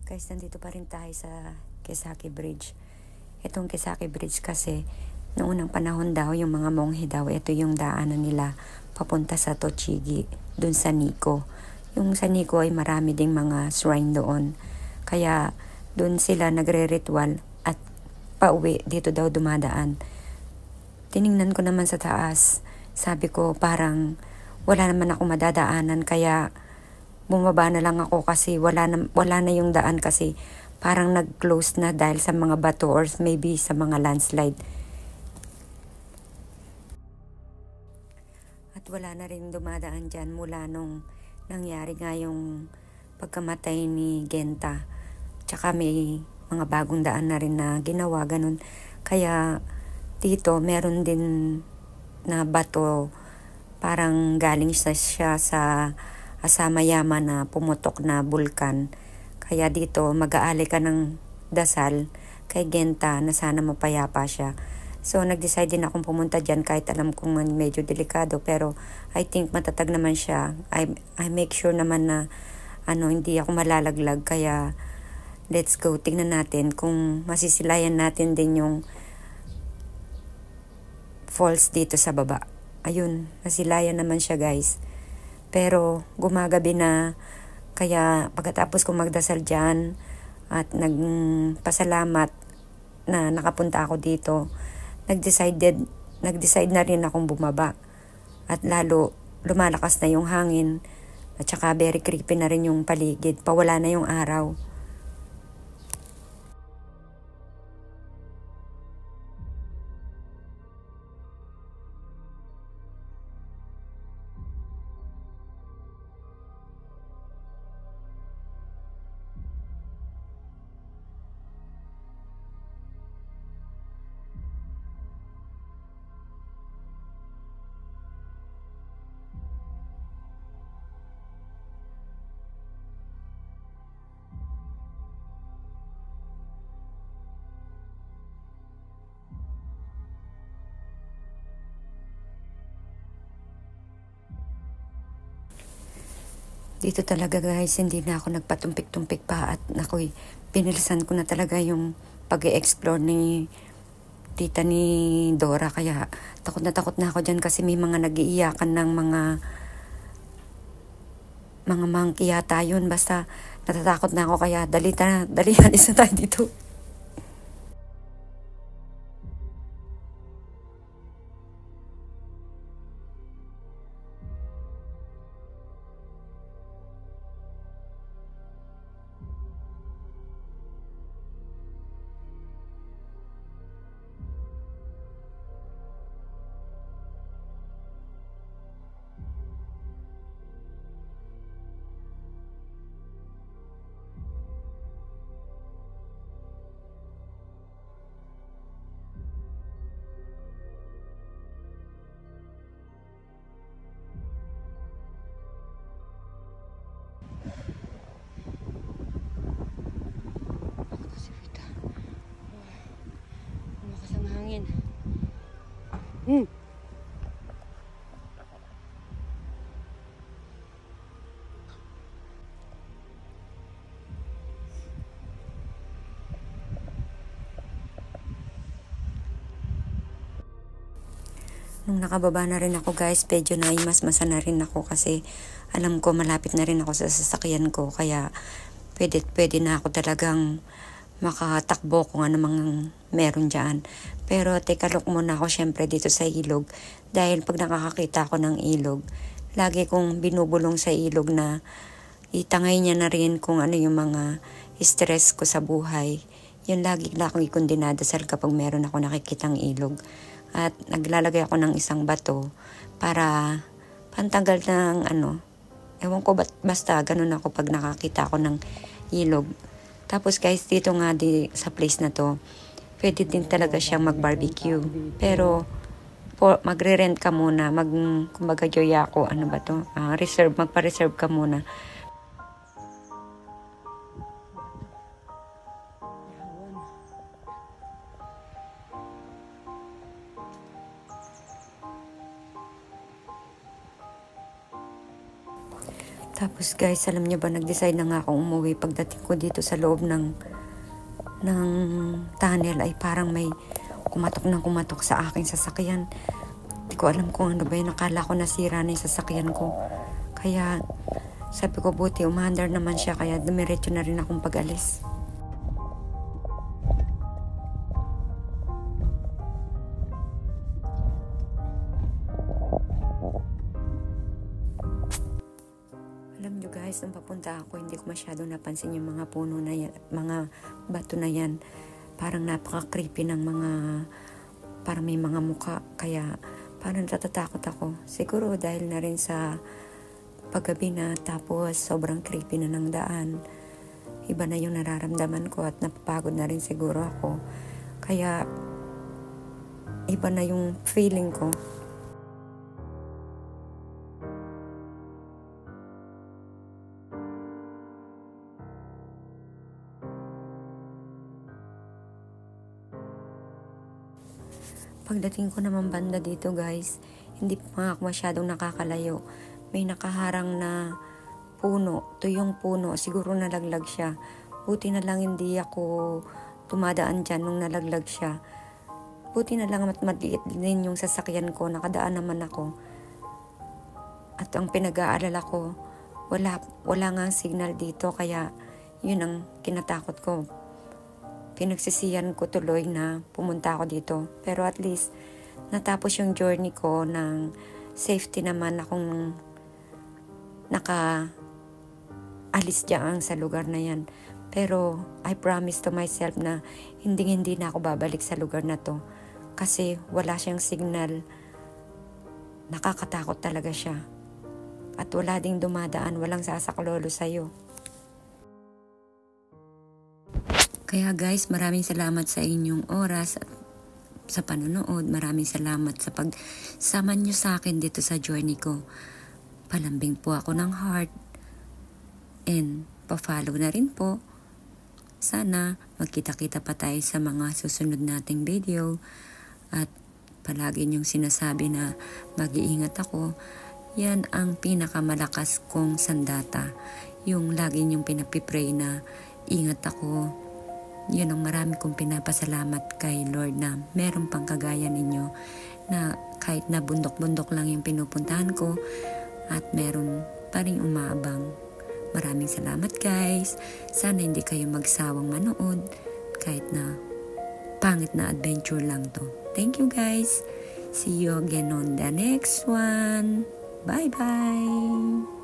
Guys, nandito pa rin tayo sa Kisaki Bridge. Itong Kisaki Bridge kasi, noong unang panahon daw, yung mga monghe daw, ito yung daanan nila papunta sa Tochigi, dun sa Nikko. Yung sa Nikko ay marami ding mga shrine doon. Kaya, dun sila nagre-ritual at pauwi, dito daw dumadaan. Tiningnan ko naman sa taas. Sabi ko, parang wala naman ako madadaanan, kaya bumaba na lang ako kasi wala na yung daan kasi parang nag-close na dahil sa mga bato or maybe sa mga landslide. At wala na rin dumadaan dyan mula nung nangyari nga yung pagkamatay ni Genta. Tsaka may mga bagong daan na rin na ginawa, ganun. Kaya dito meron din na bato, parang galing siya sa Asamayama na pumutok na bulkan. Kaya dito mag-aali ka ng dasal kay Genta na sana mapayapa siya. So nag-decide din akong pumunta dyan kahit alam kong medyo delikado, pero I think matatag naman siya. I make sure naman na hindi ako malalaglag, kaya let's go. Tingnan natin kung masisilayan natin din yung falls dito sa baba. Ayun, nasilayan naman siya, guys. Pero gumagabi na, kaya pagkatapos kong magdasal dyan at nagpasalamat na nakapunta ako dito, nag-decide na rin akong bumaba. At lalo lumalakas na yung hangin at saka very creepy na rin yung paligid. Pawala na yung araw. Dito talaga, guys, hindi na ako nagpatumpik-tumpik pa at ako'y pinilisan ko na talaga yung pag-e-explore ni tita ni Dora. Kaya takot na ako dyan kasi may mga nag-iiyakan ng mga monkey yata yun. Basta natatakot na ako, kaya dali alis na tayo dito. Nung nakababa na rin ako, guys, medyo naimasmasa na rin ako kasi alam ko malapit na rin ako sa sasakyan ko, kaya pwede na ako talagang makatakbo kung ano mang meron dyan. Pero take a look muna ako syempre dito sa ilog, dahil pag nakakakita ako ng ilog, lagi kong binubulong sa ilog na itangay niya na rin kung ano yung mga stress ko sa buhay. Yun lagi na akong ikundinadasal kapag meron ako nakikitang ilog. At naglalagay ako ng isang bato para pantanggal ng ewan ko, basta ganun ako pag nakakita ako ng ilog. Tapos, guys, dito nga sa place na to, pwede din talaga siyang mag-barbecue. Pero magre-rent ka muna, kumbaga joyako, magpa-reserve ka muna. Tapos guys, alam niyo ba, nag-decide na nga akong umuwi. Pagdating ko dito sa loob ng tunnel ay parang may kumatok sa aking sasakyan. Hindi ko alam kung ano ba yun. Nakala ko nasira na yung sasakyan ko. Kaya sabi ko, buti umaandar naman siya, kaya dumiretso na rin akong pag-alis. Alam nyo guys, nung papunta ako, hindi ko masyadong napansin yung mga puno na yan, mga bato na yan. Parang napaka-creepy ng parang may mga muka. Kaya parang natatakot ako. Siguro dahil na rin sa paggabi na, tapos sobrang creepy na ng daan. Iba na yung nararamdaman ko at napapagod na rin siguro ako. Kaya iba na yung feeling ko. Pagdating ko naman banda dito guys, hindi pa ako masyadong nakakalayo. May nakaharang na puno, tuyong puno, siguro nalaglag siya. Buti na lang hindi ako tumadaan dyan nung nalaglag siya. Buti na lang at maliit din yung sasakyan ko, nakadaan naman ako. At ang pinag-aalala ko, wala nga signal dito, kaya yun ang kinatakot ko. Pinagsisiyan ko tuloy na pumunta ako dito. Pero at least, natapos yung journey ko ng safety naman akong naka-alis dyan sa lugar na yan. Pero I promise to myself na hindi na ako babalik sa lugar na to. Kasi wala siyang signal. Nakakatakot talaga siya. At wala ding dumadaan, walang sasaklolo sa'yo. Kaya guys, maraming salamat sa inyong oras at sa panonood. Maraming salamat sa pagsama nyo sa akin dito sa journey ko. Palambing po ako ng heart. And pa-follow na rin po. Sana magkita-kita pa tayo sa mga susunod nating video. At palagi nyong sinasabi na mag-iingat ako. Yan ang pinakamalakas kong sandata. Yung lagi nyong pinapipray na ingat ako. Yun ang marami kong pinapasalamat kay Lord na meron pang kagaya ninyo na kahit na bundok-bundok lang yung pinupuntahan ko at meron pa rin umaabang. Maraming salamat guys. Sana hindi kayo magsawang manood kahit na pangit na adventure lang to. Thank you guys. See you again on the next one. Bye-bye.